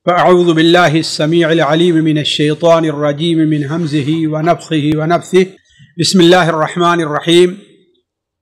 فأعوذ بالله السميع العليم من الشيطان الرجيم من همزه ونفخه ونفثه بسم الله الرحمن الرحيم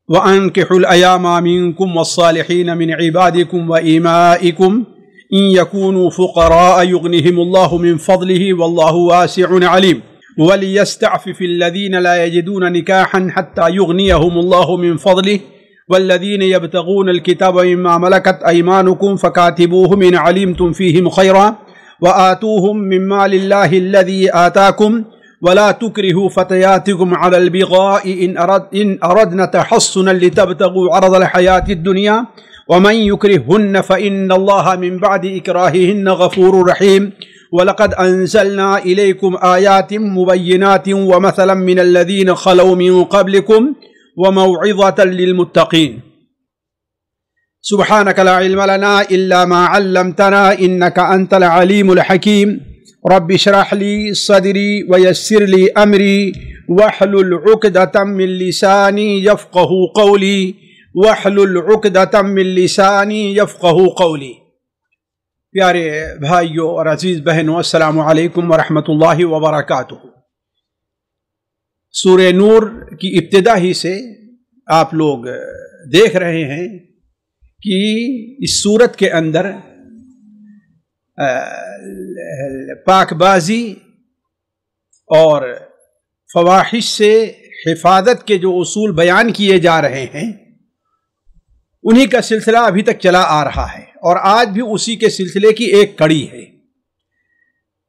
وأنكحوا الأيام منكم والصالحين من عبادكم وإمائكم إن يكونوا فقراء يغنهم الله من فضله والله واسع عليم وليستعفف الذين لا يجدون نكاحا حتى يغنيهم الله من فضله والذين يبتغون الكتاب مما ملكت أيمانكم فكاتبوهم إن علمتم فيهم خيرا وآتوهم من مال الله الذي آتاكم ولا تكرهوا فتياتكم على البغاء إن أردنا تحصنا لتبتغوا عرض الحياة الدنيا ومن يكرههن فإن الله من بعد إكراههن غفور رحيم ولقد أنزلنا إليكم آيات مبينات ومثلا من الذين خلوا من قبلكم وموعظة للمتقين سبحانك لا علم لنا إلا ما علمتنا إنك أنت العليم الحكيم رب اشرح لي صدري ويسر لي أمري واحلل عقدة من لساني يفقه قولي واحلل عقدة من لساني يفقه قولي. پیارے بھائیوں اور عزیز بہنوں، السلام علیکم ورحمۃ اللہ وبرکاتہ۔ سورہ نور کی ابتدا ہی سے آپ لوگ دیکھ رہے ہیں کہ اس سورت کے اندر پاک بازی اور فواحش سے حفاظت کے جو اصول بیان کیے جا رہے ہیں انہی کا سلسلہ ابھی تک چلا آ رہا ہے، اور آج بھی اسی کے سلسلے کی ایک کڑی ہے۔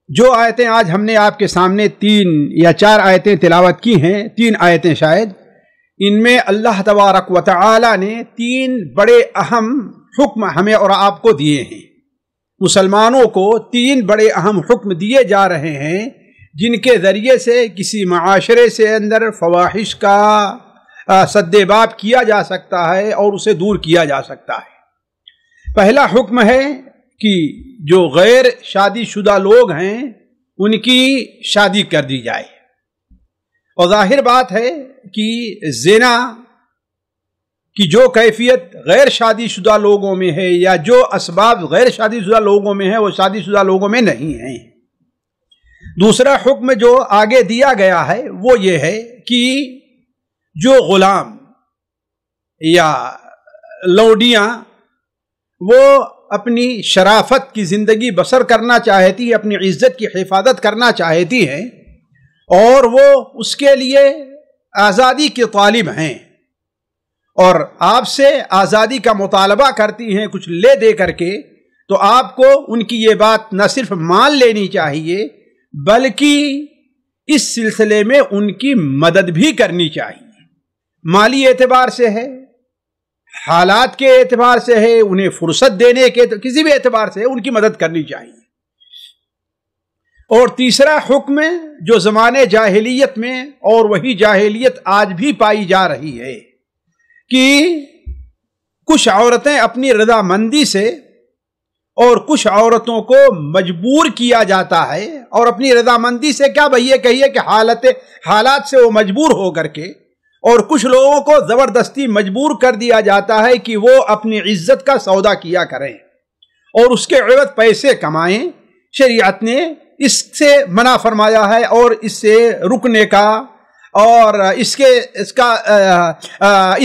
جو آیتیں آج ہم نے آپ کے سامنے 3 یا 4 آیتیں تلاوت کی ہیں، 3 آیتیں شاید، ان میں اللہ تبارک و تعالی نے 3 بڑے اہم حکم ہمیں اور آپ کو دیے ہیں۔ مسلمانوں کو 3 بڑے اہم حکم دیے جا رہے ہیں جن کے ذریعے سے کسی معاشرے سے اندر فواحش کا سد باب کیا جا سکتا ہے اور اسے دور کیا جا سکتا ہے۔ پہلا حکم ہے کہ جو غیر شادی شدہ لوگ ہیں ان کی شادی کر دی جائے، اور ظاہر بات ہے کہ زنا کی جو کیفیت غیر شادی شدہ لوگوں میں ہے یا جو اسباب غیر شادی شدہ لوگوں میں ہیں وہ شادی شدہ لوگوں میں نہیں ہیں۔ دوسرا حکم جو آگے دیا گیا ہے وہ یہ ہے کہ جو غلام یا لوڈیاں وہ اپنی شرافت کی زندگی بسر کرنا چاہتی ہے، اپنی عزت کی حفاظت کرنا چاہتی ہیں، اور وہ اس کے لیے آزادی کے طالب ہیں اور آپ سے آزادی کا مطالبہ کرتی ہیں کچھ لے دے کر کے، تو آپ کو ان کی یہ بات نہ صرف مان لینی چاہیے بلکہ اس سلسلے میں ان کی مدد بھی کرنی چاہیے۔ مالی اعتبار سے ہے، حالات کے اعتبار سے ہے، انہیں فرصت دینے کے کسی بھی اعتبار سے ان کی مدد کرنی چاہیے۔ اور تیسرا حکم جو زمانے جاہلیت میں، اور وہی جاہلیت آج بھی پائی جا رہی ہے، کہ کچھ عورتیں اپنی رضامندی سے اور کچھ عورتوں کو مجبور کیا جاتا ہے، اور اپنی رضامندی سے کیا بھئی کہیے کہ حالات سے وہ مجبور ہو کر کے، اور کچھ لوگوں کو زبردستی مجبور کر دیا جاتا ہے کہ وہ اپنی عزت کا سودا کیا کریں اور اس کے عوض پیسے کمائیں۔ شریعت نے اس سے منع فرمایا ہے اور اس سے رکنے کا اور اس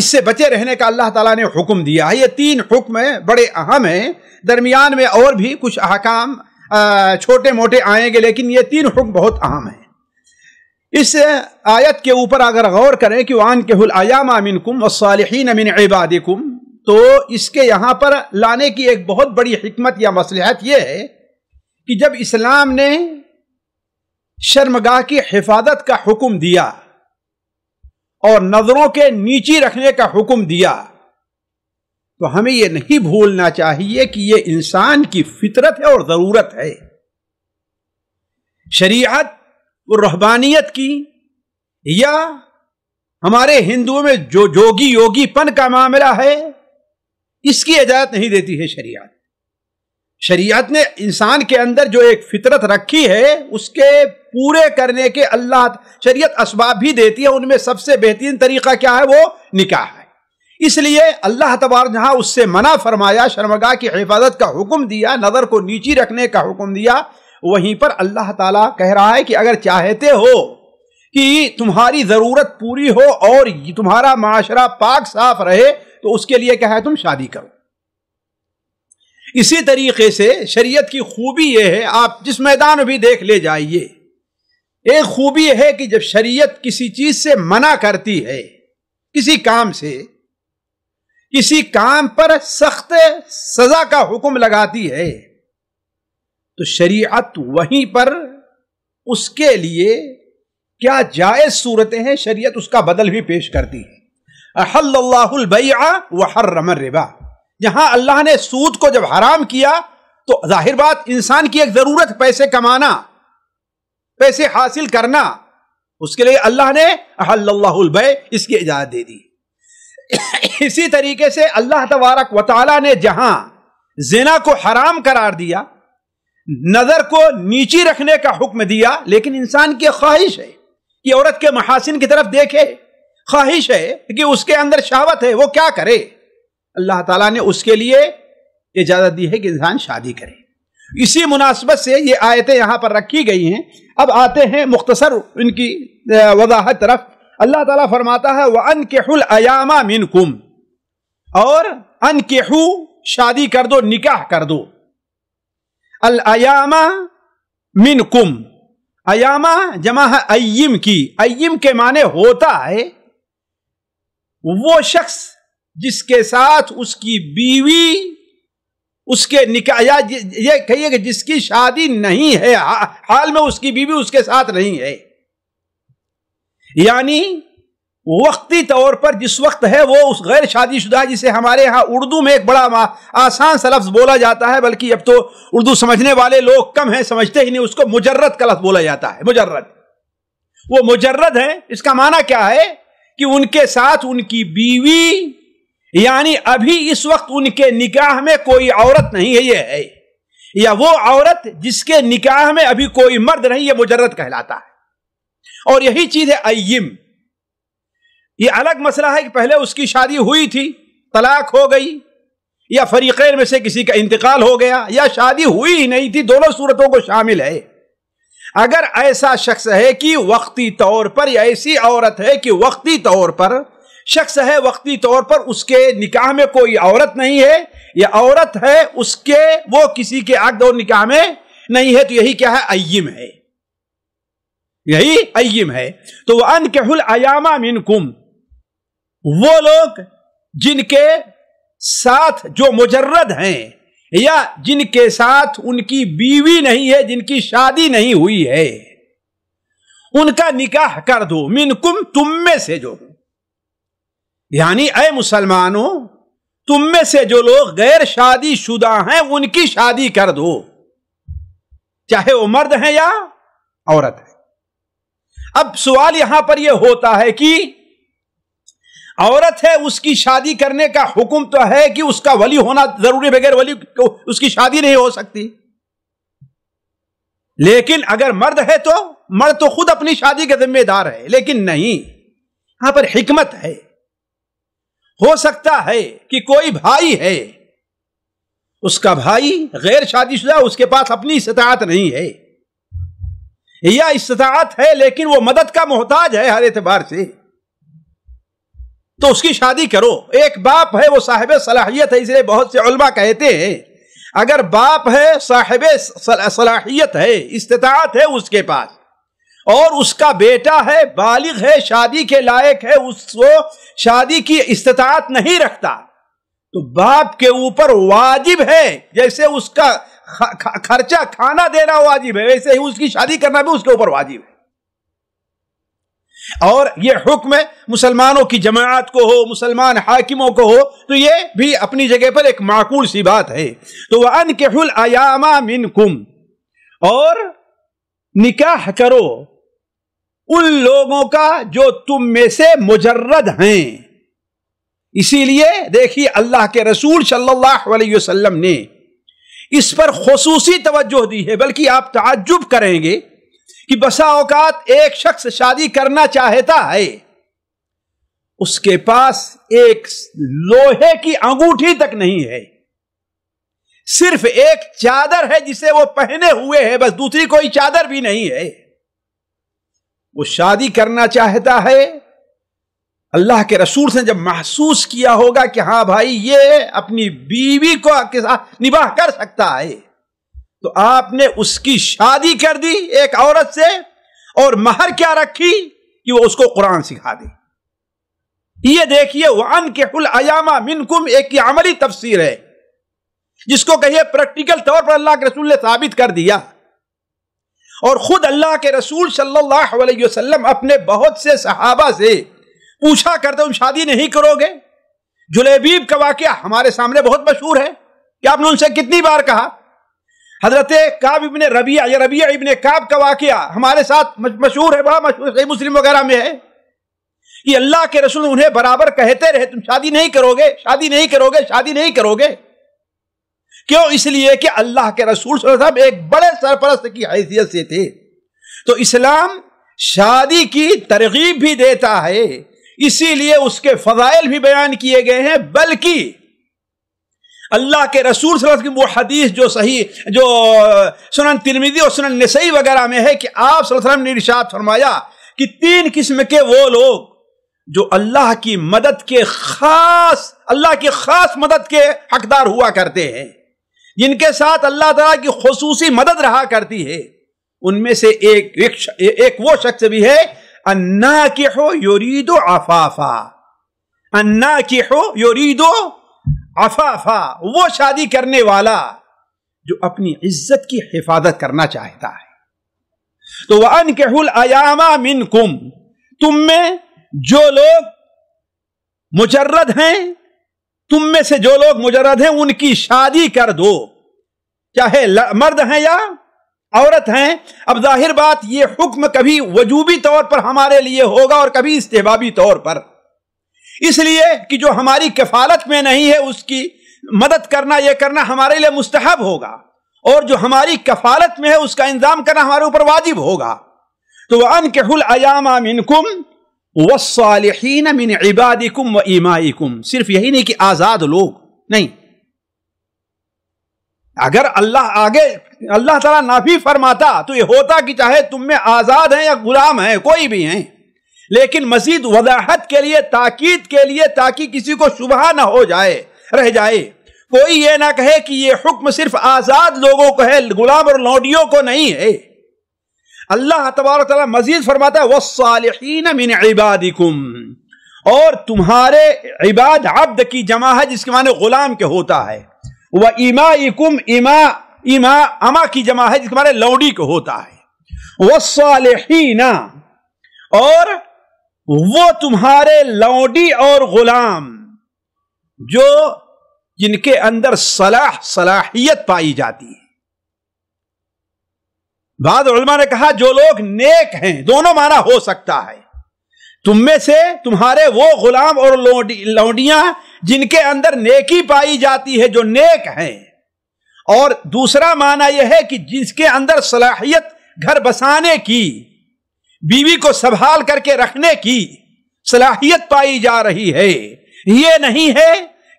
سے بچے رہنے کا اللہ تعالیٰ نے حکم دیا ہے۔ یہ 3 حکم بڑے اہم ہیں، درمیان میں اور بھی کچھ احکام چھوٹے موٹے آئیں گے، لیکن یہ 3 حکم بہت اہم ہیں۔ اس آیت کے اوپر اگر غور کریں کہ وَأَنكِحُوا الْأَيَامَ مِنكُمْ وَالصَّالِحِينَ مِنْ عِبَادِكُمْ، تو اس کے یہاں پر لانے کی ایک بہت بڑی حکمت یا مصلحت یہ ہے کہ جب اسلام نے شرمگاہ کی حفاظت کا حکم دیا اور نظروں کے نیچی رکھنے کا حکم دیا، تو ہمیں یہ نہیں بھولنا چاہیے کہ یہ انسان کی فطرت ہے اور ضرورت ہے۔ شریعت اور رہبانیت کی یا ہمارے ہندوؤں میں جو یوگی پن کا معاملہ ہے، اس کی اجازت نہیں دیتی ہے شریعت۔ شریعت نے انسان کے اندر جو ایک فطرت رکھی ہے اس کے پورے کرنے کے شریعت اسباب بھی دیتی ہے، ان میں سب سے بہترین طریقہ کیا ہے؟ وہ نکاح ہے۔ اس لیے اللہ تبارک جہاں اس سے منع فرمایا، شرمگاہ کی حفاظت کا حکم دیا، نظر کو نیچی رکھنے کا حکم دیا، وہیں پر اللہ تعالیٰ کہہ رہا ہے کہ اگر چاہتے ہو کہ تمہاری ضرورت پوری ہو اور تمہارا معاشرہ پاک صاف رہے تو اس کے لیے کیا ہے، تم شادی کرو۔ اسی طریقے سے شریعت کی خوبی یہ ہے، آپ جس میدان میں بھی دیکھ لے جائیے، ایک خوبی یہ ہے کہ جب شریعت کسی چیز سے منع کرتی ہے، کسی کام سے، کسی کام پر سخت سزا کا حکم لگاتی ہے، تو شریعت وہیں پر اس کے لیے کیا جائز صورتیں ہیں، شریعت اس کا بدل بھی پیش کرتی ہے۔ احل اللہ البیع وحرم الربا، جہاں اللہ نے سود کو جب حرام کیا تو ظاہر بات انسان کی ایک ضرورت پیسے کمانا، پیسے حاصل کرنا، اس کے لیے اللہ نے احل اللہ البیع اس کی اجازت دے دی۔ اسی طریقے سے اللہ تبارک و تعالی نے جہاں زنا کو حرام قرار دیا، نظر کو نیچی رکھنے کا حکم دیا، لیکن انسان کی خواہش ہے کہ عورت کے محاسن کی طرف دیکھے، خواہش ہے کہ اس کے اندر شہوت ہے، وہ کیا کرے؟ اللہ تعالیٰ نے اس کے لیے اجازت دی ہے کہ انسان شادی کرے۔ اسی مناسبت سے یہ آیتیں یہاں پر رکھی گئی ہیں۔ اب آتے ہیں مختصر ان کی وضاحت طرف۔ اللہ تعالیٰ فرماتا ہے وَأَنْكِحُوا الْأَيَامَ مِنْكُمْ، اور انکحو شادی کر دو، نکاح کر دو، الایام منکم، ایامہ جمع ہے ایم کی، ایم کے معنی ہوتا ہے وہ شخص جس کے ساتھ اس کی بیوی، اس کے نکاح، یا یہ کہیے کہ جس کی شادی نہیں ہے، حال میں اس کی بیوی اس کے ساتھ نہیں ہے، یعنی وقتی طور پر جس وقت ہے وہ اس غیر شادی شدہ، جسے ہمارے ہاں اردو میں ایک بڑا آسان سا لفظ بولا جاتا ہے، بلکہ اب تو اردو سمجھنے والے لوگ کم ہیں، سمجھتے ہی نہیں، اس کو مجرد کا لفظ بولا جاتا ہے۔ مجرد، وہ مجرد ہے، اس کا معنی کیا ہے کہ ان کے ساتھ ان کی بیوی، یعنی ابھی اس وقت ان کے نکاح میں کوئی عورت نہیں ہے، یہ ہے، یا وہ عورت جس کے نکاح میں ابھی کوئی مرد نہیں، یہ مجرد کہلاتا ہے۔ اور یہی چیز ہے ایم۔ یہ الگ مسئلہ ہے کہ پہلے اس کی شادی ہوئی تھی، طلاق ہو گئی، یا فریقین میں سے کسی کا انتقال ہو گیا، یا شادی ہوئی ہی نہیں تھی، دونوں صورتوں کو شامل ہے۔ اگر ایسا شخص ہے کہ وقتی طور پر، یا ایسی عورت ہے کہ وقتی طور پر شخص ہے، وقتی طور پر اس کے نکاح میں کوئی عورت نہیں ہے، یا عورت ہے اس کے، وہ کسی کے عقد اور نکاح میں نہیں ہے، تو یہی کیا ہے، ایم ہے، یہی ایم ہے۔ تو وَأَنْكِحُوا الْأَيَامَ مِنْكُمْ، وہ لوگ جن کے ساتھ جو مجرد ہیں، یا جن کے ساتھ ان کی بیوی نہیں ہے، جن کی شادی نہیں ہوئی ہے، ان کا نکاح کر دو، منکم، تم میں سے جو، یعنی اے مسلمانوں تم میں سے جو لوگ غیر شادی شدہ ہیں ان کی شادی کر دو، چاہے وہ مرد ہیں یا عورت ہے۔ اب سوال یہاں پر یہ ہوتا ہے کہ عورت ہے، اس کی شادی کرنے کا حکم تو ہے کہ اس کا ولی ہونا ضروری، بغیر ولی اس کی شادی نہیں ہو سکتی، لیکن اگر مرد ہے تو مرد تو خود اپنی شادی کا ذمہ دار ہے، لیکن نہیں، یہاں پر حکمت ہے۔ ہو سکتا ہے کہ کوئی بھائی ہے، اس کا بھائی غیر شادی شدہ، اس کے پاس اپنی استطاعت نہیں ہے، یا استطاعت ہے لیکن وہ مدد کا محتاج ہے ہر اعتبار سے، تو اس کی شادی کرو۔ ایک باپ ہے، وہ صاحب صلاحیت ہے، اس لیے بہت سے علماء کہتے ہیں اگر باپ ہے، صاحب صلاحیت ہے، استطاعت ہے اس کے پاس، اور اس کا بیٹا ہے، بالغ ہے، شادی کے لائق ہے، اس کو شادی کی استطاعت نہیں رکھتا، تو باپ کے اوپر واجب ہے، جیسے اس کا خرچہ کھانا دینا واجب ہے، ویسے ہی اس کی شادی کرنا بھی اس کے اوپر واجب ہے۔ اور یہ حکم مسلمانوں کی جماعت کو ہو، مسلمان حاکموں کو ہو، تو یہ بھی اپنی جگہ پر ایک معقول سی بات ہے۔ تو وَأَنْكِحُوا الْأَيَامَ مِنْكُمْ، اور نکاح کرو ان لوگوں کا جو تم میں سے مجرد ہیں۔ اسی لیے دیکھیے اللہ کے رسول صلی اللہ علیہ وسلم نے اس پر خصوصی توجہ دی ہے، بلکہ آپ تعجب کریں گے کہ بسا اوقات ایک شخص شادی کرنا چاہتا ہے اس کے پاس ایک لوہے کی انگوٹھی تک نہیں ہے، صرف ایک چادر ہے جسے وہ پہنے ہوئے ہے، بس دوسری کوئی چادر بھی نہیں ہے۔ وہ شادی کرنا چاہتا ہے، اللہ کے رسول سے جب محسوس کیا ہوگا کہ ہاں بھائی یہ اپنی بیوی کو نباہ کر سکتا ہے، تو آپ نے اس کی شادی کر دی ایک عورت سے، اور مہر کیا رکھی کہ وہ اس کو قرآن سکھا دے۔ یہ دیکھیے وَأَنكِحُوا الْأَيَامَ مِنكُمْ ایک کی عملی تفسیر ہے، جس کو کہیے پریکٹیکل طور پر اللہ کے رسول نے ثابت کر دیا۔ اور خود اللہ کے رسول صلی اللہ علیہ وسلم اپنے بہت سے صحابہ سے پوچھا کرتے تم شادی نہیں کرو گے؟ جلیبیب کا واقعہ ہمارے سامنے بہت مشہور ہے کہ آپ نے ان سے کتنی بار کہا۔ حضرت کعب ابن ربیعہ یا ربیعہ ابن کعب کا واقعہ ہمارے ساتھ مشہور ہے، بڑا مشہور، صحیح مسلم وغیرہ میں ہے کہ اللہ کے رسول انہیں برابر کہتے رہے تم شادی نہیں کرو گے، شادی نہیں کرو گے، شادی نہیں کرو گے۔ کیوں؟ اس لیے کہ اللہ کے رسول صلی اللہ علیہ وسلم ایک بڑے سرپرست کی حیثیت سے تھے۔ تو اسلام شادی کی ترغیب بھی دیتا ہے، اسی لیے اس کے فضائل بھی بیان کیے گئے ہیں، بلکہ اللہ کے رسول صلی اللہ علیہ وسلم کی وہ حدیث جو صحیح جو سنن ترمذی اور سنن نسائی وغیرہ میں ہے کہ آپ صلی اللہ علیہ وسلم نے ارشاد فرمایا کہ 3 قسم کے وہ لوگ جو اللہ کی مدد کے اللہ کی خاص مدد کے حقدار ہوا کرتے ہیں، جن کے ساتھ اللہ تعالیٰ کی خصوصی مدد رہا کرتی ہے، ان میں سے ایک وہ شخص بھی ہے الناکح یرید عفافا، الناکح یرید عفافا، وہ شادی کرنے والا جو اپنی عزت کی حفاظت کرنا چاہتا ہے۔ تو وَأَنكِحُوا الْأَيَامَ مِنْكُمْ، تم میں جو لوگ مجرد ہیں، تم میں سے جو لوگ مجرد ہیں ان کی شادی کر دو، چاہے مرد ہیں یا عورت ہیں۔ اب ظاہر بات یہ حکم کبھی وجوبی طور پر ہمارے لیے ہوگا اور کبھی استحبابی طور پر، اس لیے کہ جو ہماری کفالت میں نہیں ہے اس کی مدد کرنا، یہ کرنا ہمارے لیے مستحب ہوگا، اور جو ہماری کفالت میں ہے اس کا انتظام کرنا ہمارے اوپر واجب ہوگا۔ تو وَأَنكِحُوا الْأَيَامَ مِنْكُمْ وَالصَّالِحِينَ مِنْ عِبَادِكُمْ وَإِمَائِكُمْ، صرف یہی نہیں کہ آزاد لوگ نہیں، اگر اللہ تعالیٰ نافی فرماتا تو یہ ہوتا کہ چاہے تم میں آزاد ہیں یا غلام ہیں، کوئی بھی ہیں، لیکن مزید وضاحت کے لیے، تاکید کے لیے، تاکہ کسی کو شبہ نہ ہو جائے، رہ جائے، کوئی یہ نہ کہے کہ یہ حکم صرف آزاد لوگوں کو ہے، غلام اور لونڈیوں کو نہیں ہے۔ اللہ تبارک تعالیٰ مزید فرماتا ہے وَالصَّالِحِينَ مِنْ عِبَادِكُمْ، اور تمہارے عباد، عبد کی جمع ہے جس کے معنی غلام کے ہوتا ہے، وَإِمَائِكُمْ، اما کی جمع ہے جس کے معنی لونڈی کو ہوتا ہے، وَالصَّالِحِينَ، اور وہ تمہارے لونڈی اور غلام جو جن کے اندر صلاحیت پائی جاتی ہے۔ بعض علماء نے کہا جو لوگ نیک ہیں، دونوں معنی ہو سکتا ہے، تم میں سے تمہارے وہ غلام اور لونڈیاں جن کے اندر نیکی پائی جاتی ہے، جو نیک ہیں، اور دوسرا معنی یہ ہے کہ جس کے اندر صلاحیت گھر بسانے کی، بیوی کو سنبھال کر کے رکھنے کی صلاحیت پائی جا رہی ہے۔ یہ نہیں ہے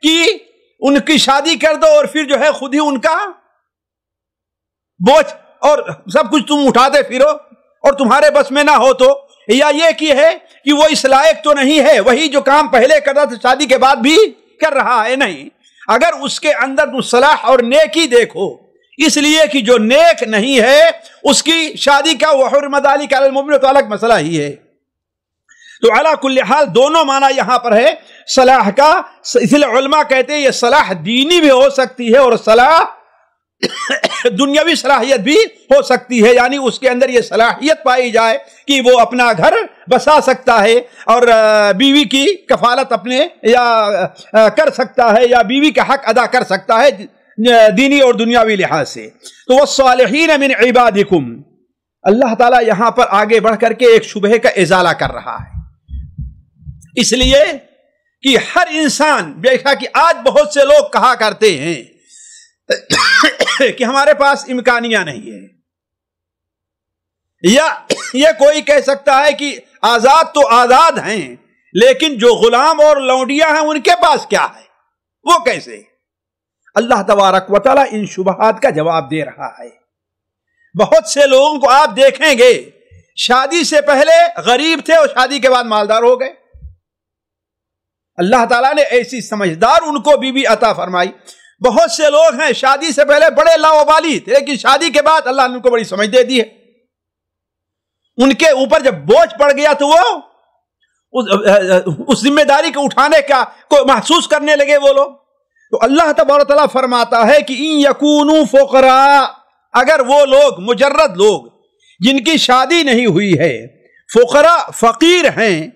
کہ ان کی شادی کر دو اور پھر جو ہے خود ہی ان کا بوجھ اور سب کچھ تم اٹھاتے پھرو اور تمہارے بس میں نہ ہو، تو یا یہ کہ ہے کہ وہ اس لائق تو نہیں ہے، وہی جو کام پہلے کرتا تھا شادی کے بعد بھی کر رہا ہے، نہیں، اگر اس کے اندر تم صلاح اور نیکی دیکھو، اس لیے کہ جو نیک نہیں ہے اس کی شادی کا وحرمت ذلک علی المؤمنین تو الگ مسئلہ ہی ہے۔ تو علی کل حال دونوں معنی یہاں پر ہے صلاح کا، اس لیے علماء کہتے ہیں یہ صلاح دینی بھی ہو سکتی ہے اور صلاح دنیاوی صلاحیت بھی ہو سکتی ہے، یعنی اس کے اندر یہ صلاحیت پائی جائے کہ وہ اپنا گھر بسا سکتا ہے اور بیوی کی کفالت اپنے یا کر سکتا ہے، یا بیوی کا حق ادا کر سکتا ہے دینی اور دنیاوی لحاظ سے۔ تو وَالصَّالِحِينَ مِنْ عِبَادِكُمْ، اللہ تعالیٰ یہاں پر آگے بڑھ کر کے ایک شبہ کا ازالہ کر رہا ہے، اس لیے کہ ہر انسان، بے شک کہ آج بہت سے لوگ کہا کرتے ہیں کہ ہمارے پاس امکانیہ نہیں ہے، یا یہ کوئی کہہ سکتا ہے کہ آزاد تو آزاد ہیں لیکن جو غلام اور لونڈیاں ہیں ان کے پاس کیا ہے، وہ کیسے؟ اللہ تبارک و تعالیٰ ان شبہات کا جواب دے رہا ہے۔ بہت سے لوگوں کو آپ دیکھیں گے شادی سے پہلے غریب تھے اور شادی کے بعد مالدار ہو گئے۔ اللہ تعالیٰ نے ایسی سمجھدار ان کو بیوی عطا فرمائی۔ بہت سے لوگ ہیں شادی سے پہلے بڑے لاوبالی تھے، لیکن شادی کے بعد اللہ نے ان کو بڑی سمجھ دے دی ہے۔ ان کے اوپر جب بوجھ پڑ گیا تو وہ اس ذمہ داری کو اٹھانے کا کو محسوس کرنے لگے وہ لوگ۔ تو اللہ تبارک و تعالیٰ فرماتا ہے کہ ان یکونوا فقراء، اگر وہ لوگ مجرد لوگ جن کی شادی نہیں ہوئی ہے، فقراء فقیر ہیں،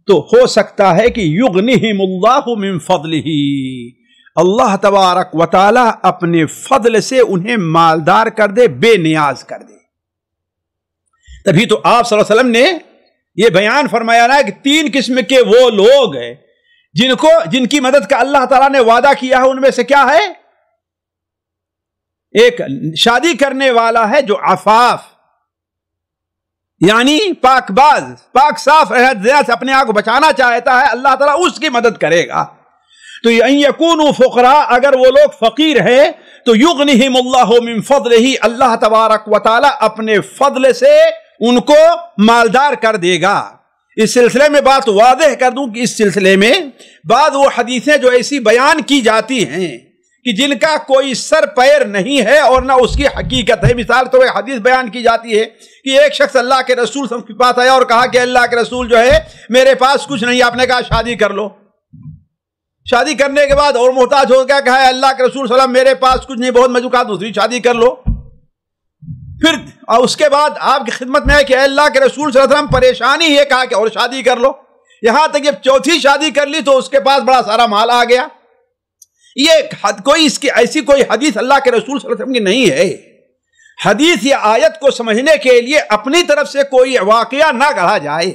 تو ہو سکتا ہے کہ یغنہم اللہ من فضلہ، اللہ تبارک و تعالیٰ اپنے فضل سے انہیں مالدار کر دے، بے نیاز کر دے۔ تبھی تو آپ صلی اللہ علیہ وسلم نے یہ بیان فرمایا نا کہ 3 قسم کے وہ لوگ ہیں جن کی مدد کا اللہ تعالیٰ نے وعدہ کیا ہے۔ ان میں سے کیا ہے؟ ایک شادی کرنے والا ہے جو عفاف یعنی پاک باز، پاک صاف رہنے سے اپنے آپ کو بچانا چاہتا ہے، اللہ تعالیٰ اس کی مدد کرے گا۔ تو ان یکونوا فقراء، اگر وہ لوگ فقیر ہیں تو یغنہم اللہ من فضلہ، اللہ تبارک و تعالیٰ اپنے فضل سے ان کو مالدار کر دے گا۔ اس سلسلے میں بات واضح کر دوں کہ اس سلسلے میں بعض وہ حدیثیں جو ایسی بیان کی جاتی ہیں کہ جن کا کوئی سر پیر نہیں ہے اور نہ اس کی حقیقت ہے۔ مثال تو ایک حدیث بیان کی جاتی ہے کہ ایک شخص اللہ کے رسول صلی اللہ علیہ وسلم کے پاس آیا اور کہا کہ اللہ کے رسول جو ہے میرے پاس کچھ نہیں، آپ نے کہا شادی کر لو۔ شادی کرنے کے بعد اور محتاج ہو گیا، کہا اللہ کے رسول صلی اللہ علیہ وسلم میرے پاس کچھ نہیں، بہت مجھے، دوسری شادی کر لو۔ پھر اس کے بعد آپ کی خدمت میں ہے کہ اللہ کے رسول صلی اللہ علیہ وسلم پریشانی ہے، کہا کہ اور شادی کر لو۔ یہاں تک جب چوتھی شادی کر لی تو اس کے پاس بڑا سارا مال آ گیا۔ یہ کوئی اس کی ایسی کوئی حدیث اللہ کے رسول صلی اللہ علیہ وسلم کی نہیں ہے۔ حدیث یا آیت کو سمجھنے کے لیے اپنی طرف سے کوئی واقعہ نہ گڑھا جائے،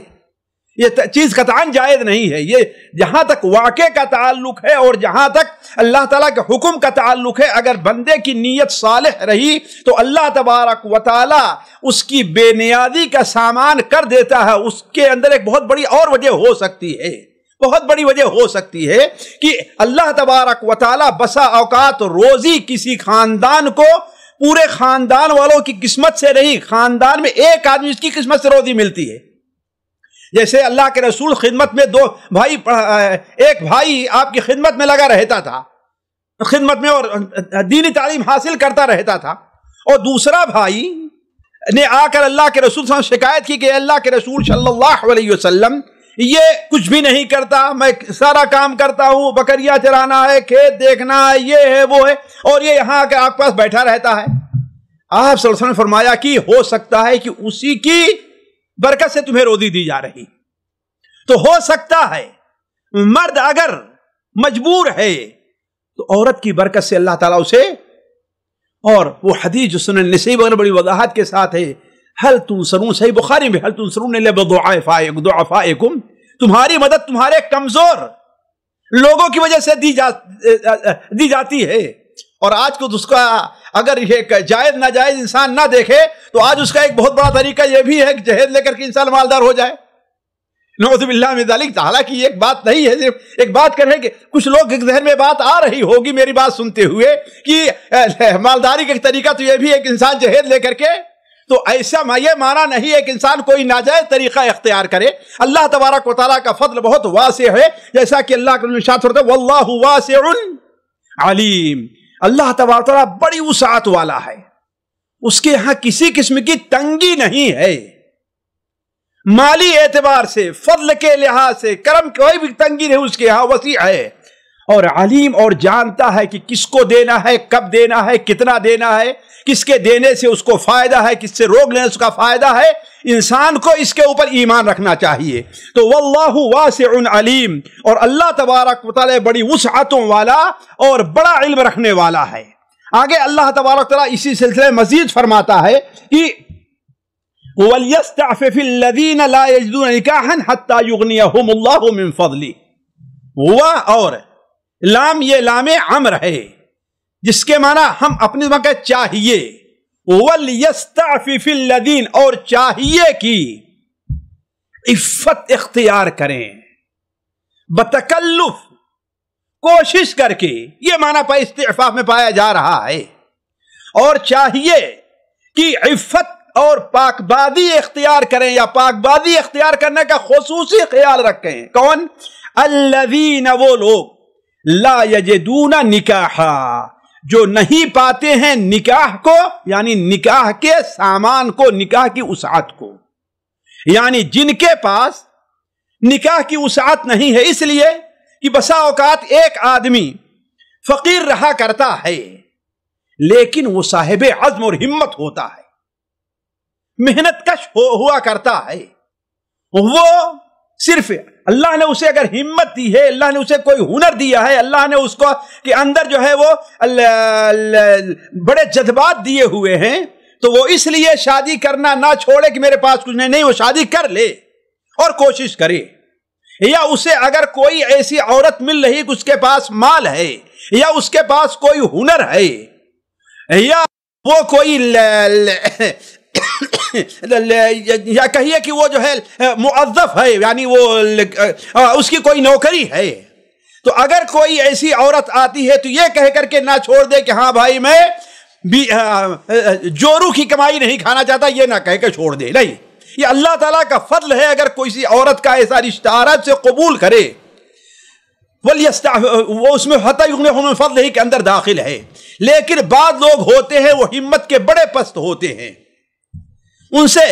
یہ چیز قطعاً جائز نہیں ہے۔ یہ جہاں تک واقعے کا تعلق ہے اور جہاں تک اللہ تعالیٰ کے حکم کا تعلق ہے، اگر بندے کی نیت صالح رہی تو اللہ تبارک و تعالیٰ اس کی بے نیازی کا سامان کر دیتا ہے۔ اس کے اندر ایک بہت بڑی اور وجہ ہو سکتی ہے، بہت بڑی وجہ ہو سکتی ہے کہ اللہ تبارک و تعالیٰ بسا اوقات روزی کسی خاندان کو پورے خاندان والوں کی قسمت سے نہیں، خاندان میں ایک آدمی اس کی قسمت سے روزی ملتی ہے۔ جیسے اللہ کے رسول خدمت میں ایک بھائی آپ کی خدمت میں لگا رہتا تھا، خدمت میں اور دینی تعلیم حاصل کرتا رہتا تھا، اور دوسرا بھائی نے آ کر اللہ کے رسول صلی اللہ علیہ وسلم شکایت کی کہ اللہ کے رسول صلی اللہ علیہ وسلم یہ کچھ بھی نہیں کرتا، میں سارا کام کرتا ہوں، بکریاں چرانا ہے، کھیت دیکھنا ہے، یہ ہے وہ ہے، اور یہ یہاں آ کر آپ کے پاس بیٹھا رہتا ہے۔ آپ صلی اللہ علیہ وسلم نے فرمایا کہ ہو سکتا ہے کہ اسی کی برکت سے تمہیں روزی دی جا رہی، تو ہو سکتا ہے مرد اگر مجبور ہے تو عورت کی برکت سے اللہ تعالیٰ اسے، اور وہ حدیث جو سنن نسائی وغیرہ بڑی وضاحت کے ساتھ ہے، حل تنصرون، صحیح بخاری میں، حل تنصرون الا بضعفائکم، تمہاری مدد تمہارے کمزور لوگوں کی وجہ سے دی جاتی ہے۔ اور آج کو اس کا اگر یہ جائز ناجائز انسان نہ دیکھے تو آج اس کا ایک بہت بڑا طریقہ یہ بھی ہے کہ جہیز لے کر کے انسان مالدار ہو جائے، نعوذ باللہ من ذالک۔ حالانکہ یہ ایک بات نہیں ہے، صرف ایک بات کر رہے ہیں کہ کچھ لوگ ذہن میں بات آ رہی ہوگی میری بات سنتے ہوئے کہ مالداری کا ایک طریقہ تو یہ بھی ہے کہ انسان جہیز لے کر کے، تو ایسا یہ معنی نہیں ہے کہ انسان کوئی ناجائز طریقہ اختیار کرے۔ اللہ تبارک و تعالیٰ کا فضل بہت واسع ہے، جیسا کہ اللہ کے ارشاد فرماتا ہے واللہ واسع علیم، اللہ تبارک و تعالیٰ بڑی وسعت والا ہے، اس کے ہاں کسی قسم کی تنگی نہیں ہے، مالی اعتبار سے، فضل کے لحاظ سے، کرم کوئی بھی تنگی نہیں اس کے ہاں، وسیع ہے، اور علیم، اور جانتا ہے کہ کس کو دینا ہے، کب دینا ہے، کتنا دینا ہے، کس کے دینے سے اس کو فائدہ ہے، کس سے روک لینے سے اس کا فائدہ ہے۔ انسان کو اس کے اوپر ایمان رکھنا چاہیے۔ تو واللہ واسع علیم، اور اللہ تبارک و تعالی بڑی وسعتوں والا اور بڑا علم رکھنے والا ہے۔ آگے اللہ تبارک و تعالی اسی سلسلے مزید فرماتا ہے کہ وَلْيَسْتَعْفِفِ الَّذِينَ لَا يَجِدُونَ نِكَاحًا حَتَّى يُغْنِيَهُمُ اللَّهُ مِنْ فَضْلِهِ۔ ہوا اور لام یہ لام امر ہے جس کے معنی ہم اپنی زبان کا چاہیے، وَلْيَسْتَعْفِفِ الَّذِينَ، اور چاہیے کہ عفت اختیار کریں، بتکلف، کوشش کر کے، یہ معنی پہ استعفاف میں پایا جا رہا ہے۔ اور چاہیے کہ عفت اور پاک بازی اختیار کریں، یا پاک بازی اختیار کرنے کا خصوصی خیال رکھیں۔ کون؟ الذین، وہ لوگ، لا یجدون نکاحا، جو نہیں پاتے ہیں نکاح کو، یعنی نکاح کے سامان کو، نکاح کی وسعت کو، یعنی جن کے پاس نکاح کی وسعت نہیں ہے، اس لیے کہ بسا اوقات ایک آدمی فقیر رہا کرتا ہے لیکن وہ صاحب عزم اور ہمت ہوتا ہے، محنت کش ہوا کرتا ہے، وہ صرف اللہ نے اسے اگر ہمت دی ہے، اللہ نے اسے کوئی ہنر دیا ہے، اللہ نے اس کو کہ اندر جو ہے وہ بڑے جذبات دیے ہوئے ہیں، تو وہ اس لیے شادی کرنا نہ چھوڑے کہ میرے پاس کچھ نہیں، وہ شادی کر لے اور کوشش کرے۔ یا اسے اگر کوئی ایسی عورت مل رہی کہ اس کے پاس مال ہے، یا اس کے پاس کوئی ہنر ہے، یا وہ کوئی یا کہیے کہ وہ جو ہے موظف ہے، یعنی وہ اس کی کوئی نوکری ہے، تو اگر کوئی ایسی عورت آتی ہے تو یہ کہہ کر کے نہ چھوڑ دے کہ ہاں بھائی میں جورو کی کمائی نہیں کھانا چاہتا، یہ نہ کہہ کے چھوڑ دے، نہیں، یہ اللہ تعالیٰ کا فضل ہے اگر کوئی عورت کا ایسا رشتہ عورت سے قبول کرے، وہ اس میں حتی یغنیہم من فضلہ کے اندر داخل ہے۔ لیکن بعض لوگ ہوتے ہیں وہ ہمت کے بڑے پست ہوتے ہیں، ان سے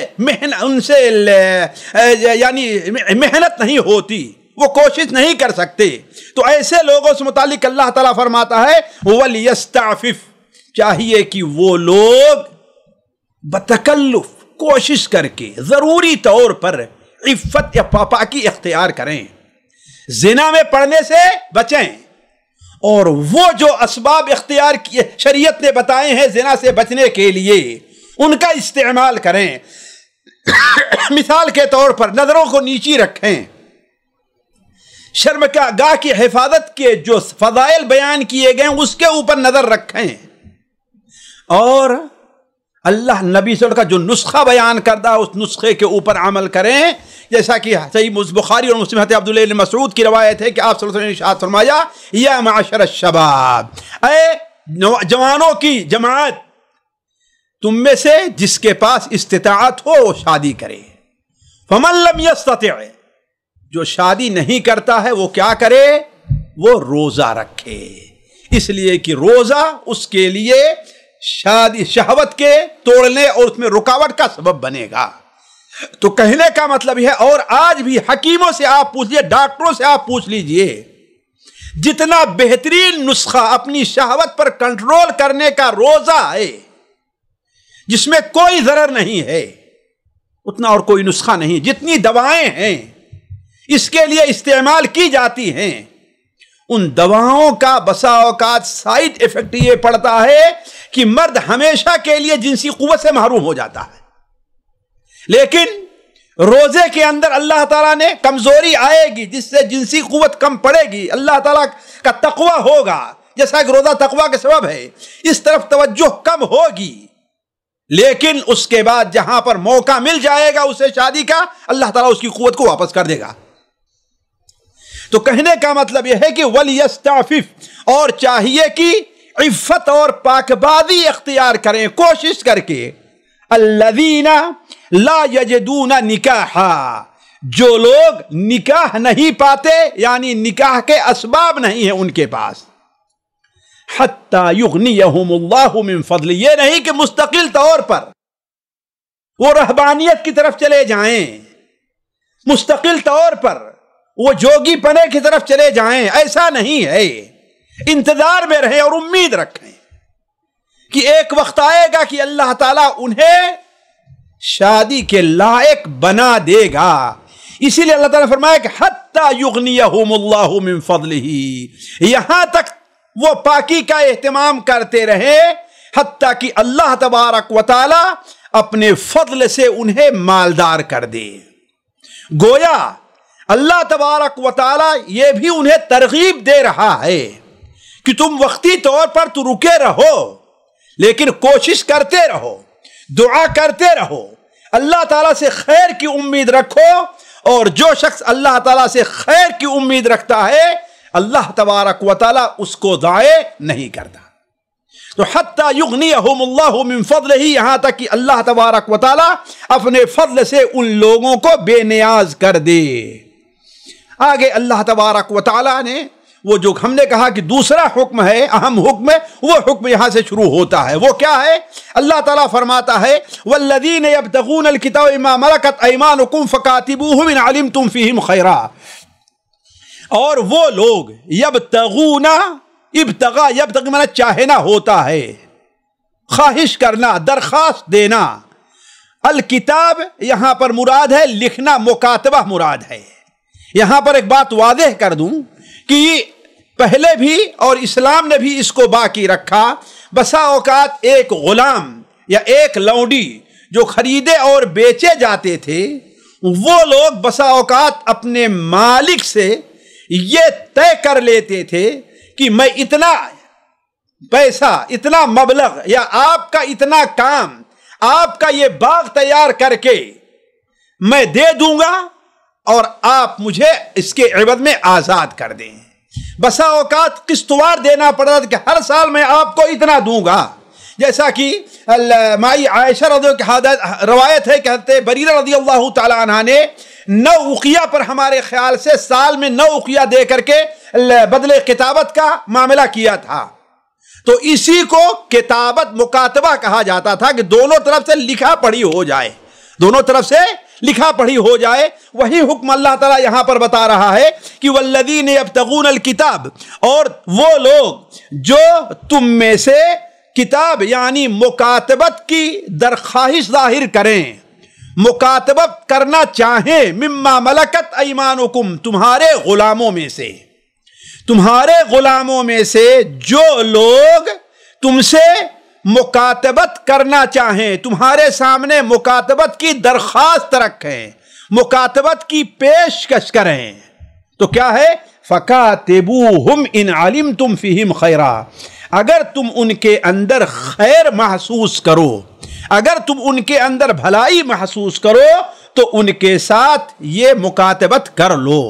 یعنی محنت نہیں ہوتی، وہ کوشش نہیں کر سکتے، تو ایسے لوگوں سے متعلق اللہ تعالیٰ فرماتا ہے وَلْيَسْتَعْفِفْ، چاہیے کہ وہ لوگ بتکلف، کوشش کر کے ضروری طور پر عفت یا پاکی اختیار کریں، زنا میں پڑنے سے بچیں، اور وہ جو اسباب اختیار کیے شریعت نے بتائے ہیں زنا سے بچنے کے لیے ان کا استعمال کریں۔ مثال کے طور پر نظروں کو نیچی رکھیں، شرمگاہ کی حفاظت کے جو فضائل بیان کیے گئے اس کے اوپر نظر رکھیں، اور اللہ نبی صلی اللہ علیہ وسلم کا جو نسخہ بیان کردہ اس نسخے کے اوپر عمل کریں، جیسا کہ صحیح بخاری اور مسلم حضرت عبداللہ بن مسعود کی روایت ہے کہ آپ صلی اللہ علیہ وسلم نے ارشاد فرمایا یا معاشر الشباب، اے جوانوں کی جماعت، تم میں سے جس کے پاس استطاعت ہو وہ شادی کرے، فمن لم یستطع، جو شادی نہیں کرتا ہے وہ کیا کرے؟ وہ روزہ رکھے، اس لیے کہ روزہ اس کے لیے شادی شہوت کے توڑنے اور اس میں رکاوٹ کا سبب بنے گا۔ تو کہنے کا مطلب ہے، اور آج بھی حکیموں سے آپ پوچھ لیجئے، ڈاکٹروں سے آپ پوچھ لیجئے، جتنا بہترین نسخہ اپنی شہوت پر کنٹرول کرنے کا روزہ ہے جس میں کوئی ضرر نہیں ہے، اتنا اور کوئی نسخہ نہیں۔ جتنی دوائیں ہیں اس کے لیے استعمال کی جاتی ہیں، ان دواؤں کا بسا اوقات سائیڈ ایفیکٹ یہ پڑتا ہے کہ مرد ہمیشہ کے لیے جنسی قوت سے محروم ہو جاتا ہے، لیکن روزے کے اندر اللہ تعالیٰ نے کمزوری آئے گی جس سے جنسی قوت کم پڑے گی، اللہ تعالیٰ کا تقوی ہوگا، جیسا کہ روزہ تقوی کے سبب ہے، اس طرف توجہ کم ہوگی، لیکن اس کے بعد جہاں پر موقع مل جائے گا اسے شادی کا، اللہ تعالیٰ اس کی قوت کو واپس کر دے گا۔ تو کہنے کا مطلب یہ ہے کہ وَلْيَسْتَعْفِفْ، اور چاہیے کہ عفت اور پاکبازی اختیار کریں کوشش کر کے، الذین لا یجدون نکاحا، جو لوگ نکاح نہیں پاتے، یعنی نکاح کے اسباب نہیں ہیں ان کے پاس، حتی یغنیہم اللہ من فضل، یہ نہیں کہ مستقل طور پر وہ رہبانیت کی طرف چلے جائیں، مستقل طور پر وہ جوگی پنے کی طرف چلے جائیں، ایسا نہیں ہے، انتظار میں رہیں اور امید رکھیں کہ ایک وقت آئے گا کہ اللہ تعالیٰ انہیں شادی کے لائق بنا دے گا۔ اسی لیے اللہ تعالیٰ نے فرمایا کہ حتی یغنیہم اللہ من فضلہ، یہاں تک وہ پاکی کا اہتمام کرتے رہے حتیٰ کہ اللہ تبارک و تعالی اپنے فضل سے انہیں مالدار کر دے۔ گویا اللہ تبارک و تعالی یہ بھی انہیں ترغیب دے رہا ہے کہ تم وقتی طور پر تو رکے رہو لیکن کوشش کرتے رہو، دعا کرتے رہو، اللہ تعالیٰ سے خیر کی امید رکھو، اور جو شخص اللہ تعالیٰ سے خیر کی امید رکھتا ہے اللہ تبارک و تعالیٰ اس کو ضائع نہیں کرتا۔ تو حتی یغنیہم اللہ من فضلہ، یہاں تک کہ اللہ تبارک و تعالیٰ اپنے فضل سے ان لوگوں کو بے نیاز کر دے۔ آگے اللہ تبارک و تعالیٰ نے وہ جو ہم نے کہا کہ دوسرا حکم ہے، اہم حکم ہے، وہ حکم یہاں سے شروع ہوتا ہے۔ وہ کیا ہے؟ اللہ تعالیٰ فرماتا ہے والذین یبتغون الکتاب مما ملکت ایمانکم فکاتبوہم ان علمتم فیہم خیرا، اور وہ لوگ یبتغون، یبتغی مانا چاہنا ہوتا ہے، خواہش کرنا، درخواست دینا، الکتاب یہاں پر مراد ہے لکھنا، مکاتبہ مراد ہے۔ یہاں پر ایک بات واضح کر دوں کہ پہلے بھی اور اسلام نے بھی اس کو باقی رکھا، بسا اوقات ایک غلام یا ایک لونڈی جو خریدے اور بیچے جاتے تھے، وہ لوگ بسا اوقات اپنے مالک سے یہ طے کر لیتے تھے کہ میں اتنا پیسہ، اتنا مبلغ، یا آپ کا اتنا کام، آپ کا یہ باغ تیار کر کے میں دے دوں گا اور آپ مجھے اس کے عوض میں آزاد کر دیں۔ بسا اوقات قسطوار دینا پڑتا تھا کہ ہر سال میں آپ کو اتنا دوں گا، جیسا کہ مائی عائشہ رضی اللہ عنہ روایت ہے کہ حضرت بریرہ رضی اللہ تعالی عنہ نے 9 اقیہ پر ہمارے خیال سے سال میں 9 اقیہ دے کر کے بدلے کتابت کا معاملہ کیا تھا۔ تو اسی کو کتابت مکاتبہ کہا جاتا تھا کہ دونوں طرف سے لکھا پڑھی ہو جائے، دونوں طرف سے لکھا پڑھی ہو جائے۔ وہی حکم اللہ تعالیٰ یہاں پر بتا رہا ہے کہ والذین یبتغون الکتاب، اور وہ لوگ جو تم میں سے کتاب یعنی مکاتبت کی درخواست ظاہر کریں، مکاتبت کرنا چاہیں، مما ملکت ایمانکم، تمہارے غلاموں میں سے، تمہارے غلاموں میں سے جو لوگ تم سے مکاتبت کرنا چاہیں، تمہارے سامنے مکاتبت کی درخواست رکھیں، مکاتبت کی پیشکش کریں، تو کیا ہے؟ فَكَاتِبُوهُمْ إِنْ عَلِمْتُمْ فِيهِمْ خَيْرًا، اگر تم ان کے اندر خیر محسوس کرو، اگر تم ان کے اندر بھلائی محسوس کرو تو ان کے ساتھ یہ مکاتبت کر لو۔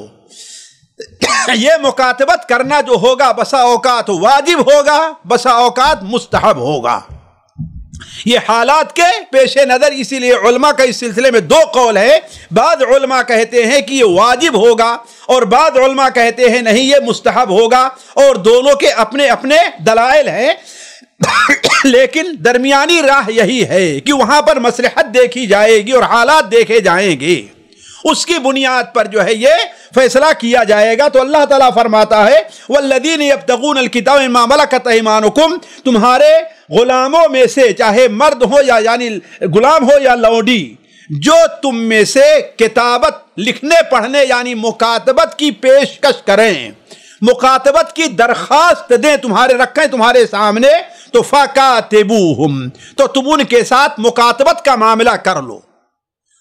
یہ مکاتبت کرنا جو ہوگا بسا اوقات واجب ہوگا، بسا اوقات مستحب ہوگا۔ یہ حالات کے پیش نظر اسی لیے علماء کا اس سلسلے میں 2 قول ہے۔ بعض علماء کہتے ہیں کہ یہ واجب ہوگا اور بعض علماء کہتے ہیں نہیں یہ مستحب ہوگا، اور دونوں کے اپنے اپنے دلائل ہیں۔ لیکن درمیانی راہ یہی ہے کہ وہاں پر مصلحت دیکھی جائے گی اور حالات دیکھے جائیں گے، اس کی بنیاد پر جو ہے یہ فیصلہ کیا جائے گا۔ تو اللہ تعالیٰ فرماتا ہے والذین یبتغون الکتاب مما ملکت ایمانکم، تمہارے غلاموں میں سے، چاہے مرد ہو یا یعنی غلام ہو یا لونڈی، جو تم میں سے کتابت لکھنے پڑھنے یعنی مکاتبت کی پیشکش کریں، مکاتبت کی درخواست دیں، تمہارے رکھیں تمہارے سامنے، تو فَكَاتِبُوهُمْ، تو تم ان کے ساتھ مکاتبت کا معاملہ کر لو،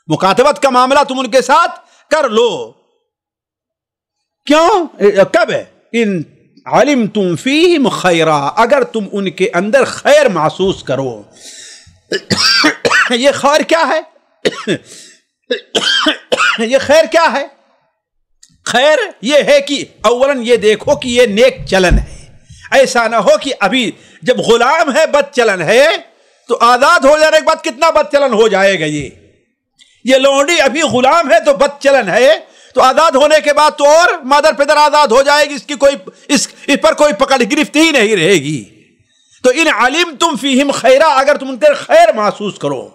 مکاتبت کا معاملہ تم ان کے ساتھ کر لو۔ کیوں؟ کب ہے؟ ان علمتم فیہم خیرا، اگر تم ان کے اندر خیر محسوس کرو۔ یہ خیر کیا ہے؟ یہ خیر کیا ہے؟ خیر یہ ہے کہ اولاً یہ دیکھو کہ یہ نیک چلن ہے، ایسا نہ ہو کہ ابھی جب غلام ہے بد چلن ہے تو آزاد ہو جانے کے بعد کتنا بد چلن ہو جائے گا۔ یہ لونڈی ابھی غلام ہے تو بد چلن ہے، تو آزاد ہونے کے بعد تو اور مادر پدر آزاد ہو جائے گی، اس کی کوئی اس پر کوئی پکڑ گرفت ہی نہیں رہے گی۔ تو ان علمتم فیہم خیرا، اگر تم ان کے خیر محسوس کرو۔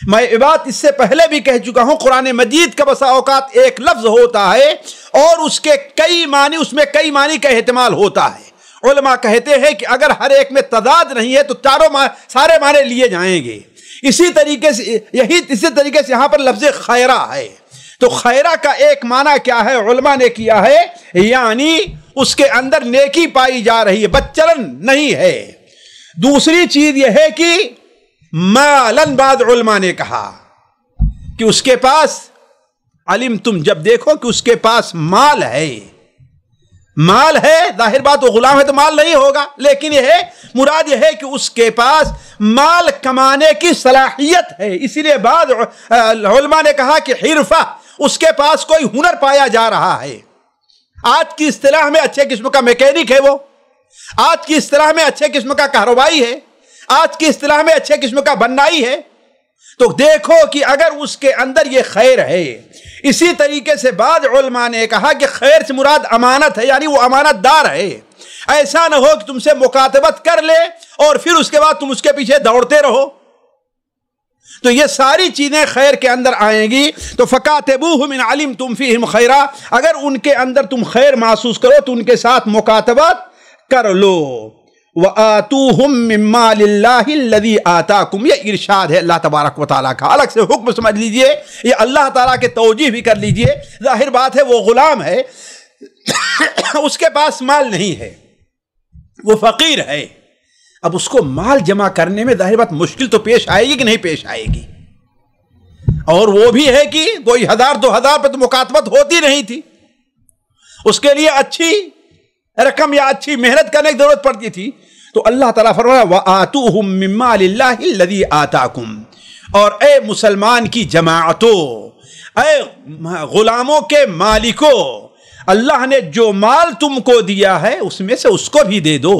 میں یہ بات اس سے پہلے بھی کہہ چکا ہوں، قرآن مجید کا بسا اوقات ایک لفظ ہوتا ہے اور اس کے کئی معنی، اس میں کئی معنی کا احتمال ہوتا ہے۔ علماء کہتے ہیں کہ اگر ہر ایک میں تضاد نہیں ہے تو سارے معنی لیے جائیں گے۔ اسی طریقے سے یہاں پر لفظ خیرہ ہے، تو خیرہ کا ایک معنی کیا ہے علماء نے کیا ہے، یعنی اس کے اندر نیکی پائی جا رہی ہے، بدچلن نہیں ہے۔ دوسری چیز یہ ہے کہ مالن، بعض علماء نے کہا کہ اس کے پاس علم، تم جب دیکھو کہ اس کے پاس مال ہے، مال ہے، ظاہر بات وہ غلام ہے تو مال نہیں ہوگا، لیکن یہ ہے مراد یہ ہے کہ اس کے پاس مال کمانے کی صلاحیت ہے۔ اسی لیے بعض علماء نے کہا کہ حرفہ، اس کے پاس کوئی ہنر پایا جا رہا ہے، آج کی اصطلاح میں اچھے قسم کا میکینک ہے، وہ آج کی اصطلاح میں اچھے قسم کا کاروباری ہے، آج کی اصطلاح میں اچھے قسم کا بنائی ہے، تو دیکھو کہ اگر اس کے اندر یہ خیر ہے۔ اسی طریقے سے بعض علماء نے کہا کہ خیر سے مراد امانت ہے، یعنی وہ امانت دار ہے، ایسا نہ ہو کہ تم سے مکاتبت کر لے اور پھر اس کے بعد تم اس کے پیچھے دوڑتے رہو۔ تو یہ ساری چیزیں خیر کے اندر آئیں گی۔ تو فَكَاتِبُوهُمْ إِنْ عَلِمْتُمْ فِيهِمْ خَيْرًا، اگر ان کے اندر تم خیر محسوس کرو تو ان کے ساتھ مکاتبت کر لو۔ وَآتُوهُمْ مِنْ مَالِ اللَّهِ الَّذِي آتَاكُمْ، یہ ارشاد ہے اللہ تبارک و تعالیٰ کا، الگ سے حکم سمجھ لیجئے، یہ اللہ تعالیٰ کے توجیہ بھی کر لیجئے۔ ظاہر بات ہے وہ غلام ہے، اس کے پاس مال نہیں ہے، وہ فقیر ہے، اب اس کو مال جمع کرنے میں ظاہر بات مشکل تو پیش آئے گی کہ نہیں پیش آئے گی، اور وہ بھی ہے کہ کوئی 1000-2000 پہ تو مکاتبت ہوتی نہیں تھی، اس کے لیے اچھی رقم یا اچھی محنت کرنے کی ضرورت پڑتی تھی۔ تو اللہ تعالیٰ فرمایا وَآتُوهُم مِّن مَّالِ اللَّهِ الَّذِي آتَاكُمْ، اور اے مسلمان کی جماعتوں، اے غلاموں کے مالکوں، اللہ نے جو مال تم کو دیا ہے اس میں سے اس کو بھی دے دو۔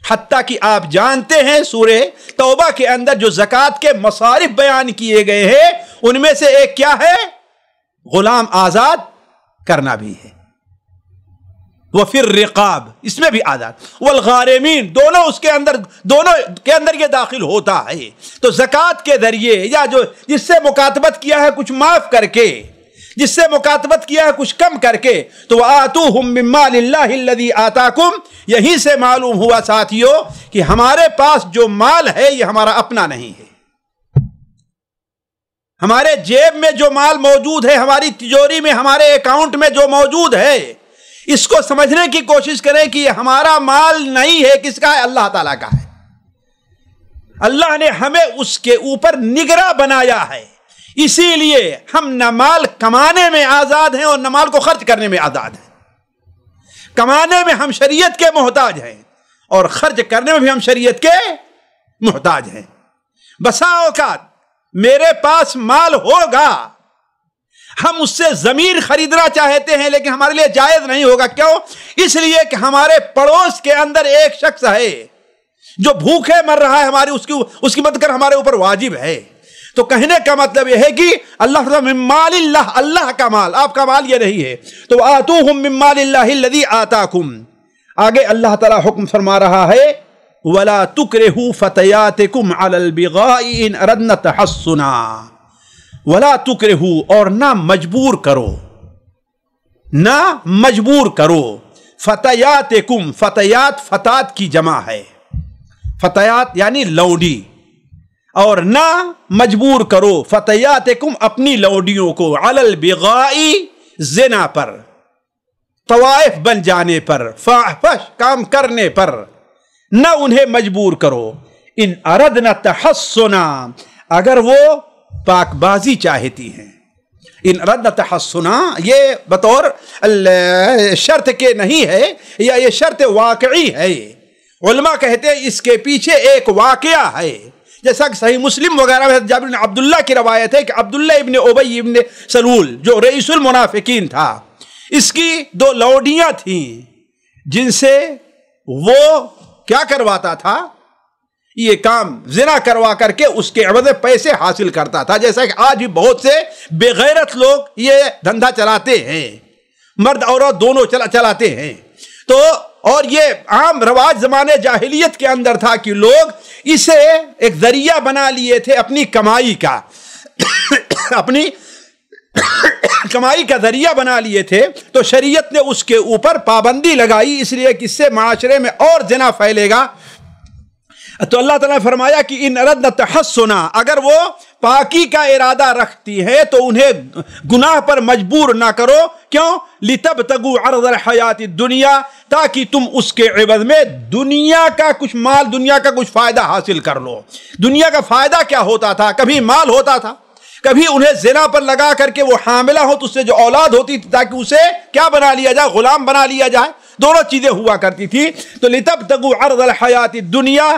حتیٰ کہ آپ جانتے ہیں سورہ توبہ کے اندر جو زکوٰۃ کے مصارف بیان کیے گئے ہیں ان میں سے ایک کیا ہے؟ غلام آزاد کرنا بھی ہے، وفی الرقاب، اس میں بھی آزاد، والغارمین، دونوں کے اندر یہ داخل ہوتا ہے۔ تو زکوٰۃ کے ذریعے یا جو جس سے مکاتبت کیا ہے کچھ معاف کر کے، جس سے مکاتبت کیا ہے کچھ کم کر کے، تو آتوہم من مال اللہ الذی آتاکم، یہیں سے معلوم ہوا ساتھیو کہ ہمارے پاس جو مال ہے یہ ہمارا اپنا نہیں ہے۔ ہمارے جیب میں جو مال موجود ہے، ہماری تجوری میں، ہمارے اکاؤنٹ میں جو موجود ہے، اس کو سمجھنے کی کوشش کریں کہ یہ ہمارا مال نہیں ہے، کس کا ہے؟ اللہ تعالیٰ کا ہے۔ اللہ نے ہمیں اس کے اوپر نگراں بنایا ہے، اسی لیے ہم نہ مال کمانے میں آزاد ہیں اور نہ مال کو خرچ کرنے میں آزاد ہیں۔ کمانے میں ہم شریعت کے محتاج ہیں اور خرچ کرنے میں بھی ہم شریعت کے محتاج ہیں۔ بسا اوقات میرے پاس مال ہوگا، ہم اس سے زمین خریدنا چاہتے ہیں لیکن ہمارے لیے جائز نہیں ہوگا۔ کیوں؟ اس لیے کہ ہمارے پڑوس کے اندر ایک شخص ہے جو بھوکے مر رہا ہے، اس کی مدد کر ہمارے اوپر واجب ہے۔ تو کہنے کا مطلب یہ ہے کہ اللہ من مال اللہ، اللہ کا مال، آپ کا مال یہ نہیں ہے۔ تو آتوہم من مال اللہ الذی آتاکم، آگے اللہ تعالیٰ حکم فرما رہا ہے وَلَا تُكْرِهُ فَتَيَاتِكُمْ عَلَى الْبِغَاءِ إِنْ أَرَدْنَ تَحَصُّنًا، وَلَا تُكْرِهُ، اور نہ مجبور کرو، نہ مجبور کرو، فتیاتکم، فتیات فتات کی جمع ہے، فتیات یعنی لونڈی، اور نہ مجبور کرو فتیاتکم اپنی لونڈیوں کو، علی البغاء زنا پر، طوائف بن جانے پر، فاحش کام کرنے پر، نہ انہیں مجبور کرو۔ ان اردنا تحصنا، اگر وہ پاک بازی چاہتی ہیں، ان اردنا تحصنا یہ بطور شرط کے نہیں ہے، یا یہ شرط واقعی ہے۔ علماء کہتے ہیں اس کے پیچھے ایک واقعہ ہے، جیسا کہ صحیح مسلم وغیرہ میں جابر بن عبداللہ کی روایت ہے کہ عبداللہ ابن ابی ابن سلول جو رئیس المنافقین تھا، اس کی 2 لونڈیاں تھیں جن سے وہ کیا کرواتا تھا؟ یہ کام زنا کروا کر کے اس کے عوض پیسے حاصل کرتا تھا، جیسا کہ آج بھی بہت سے بے غیرت لوگ یہ دھندا چلاتے ہیں، مرد عورت دونوں چلاتے ہیں۔ تو اور یہ عام رواج زمانے جاہلیت کے اندر تھا کہ لوگ اسے ایک ذریعہ بنا لیے تھے اپنی کمائی کا، اپنی کمائی کا ذریعہ بنا لیے تھے۔ تو شریعت نے اس کے اوپر پابندی لگائی، اس لیے کہ اس سے معاشرے میں اور زنا پھیلے گا۔ تو اللہ تعالیٰ نے فرمایا کہ ان اردنا تحصنا، اگر وہ پاکی کا ارادہ رکھتی ہے تو انہیں گناہ پر مجبور نہ کرو۔ کیوں؟ لِتَبْتَغُوا عَرْضَ الْحَيَاةِ الدُّنْيَا، تاکہ تم اس کے عوض میں دنیا کا کچھ مال، دنیا کا کچھ فائدہ حاصل کر لو۔ دنیا کا فائدہ کیا ہوتا تھا؟ کبھی مال ہوتا تھا، کبھی انہیں زنا پر لگا کر کے وہ حاملہ ہو تو اس سے جو اولاد ہوتی تھی تاکہ اسے کیا بنا لیا جائے؟ غلام بنا لیا جائے۔ دونوں چیزیں ہوا کرتی تھی۔ تو لِتَبْتَغُوا عَرْضَ الْحَيَاةِ الدُّنْيَا،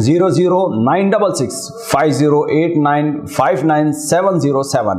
00966 5089599707।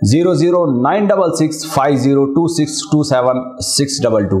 00966 502627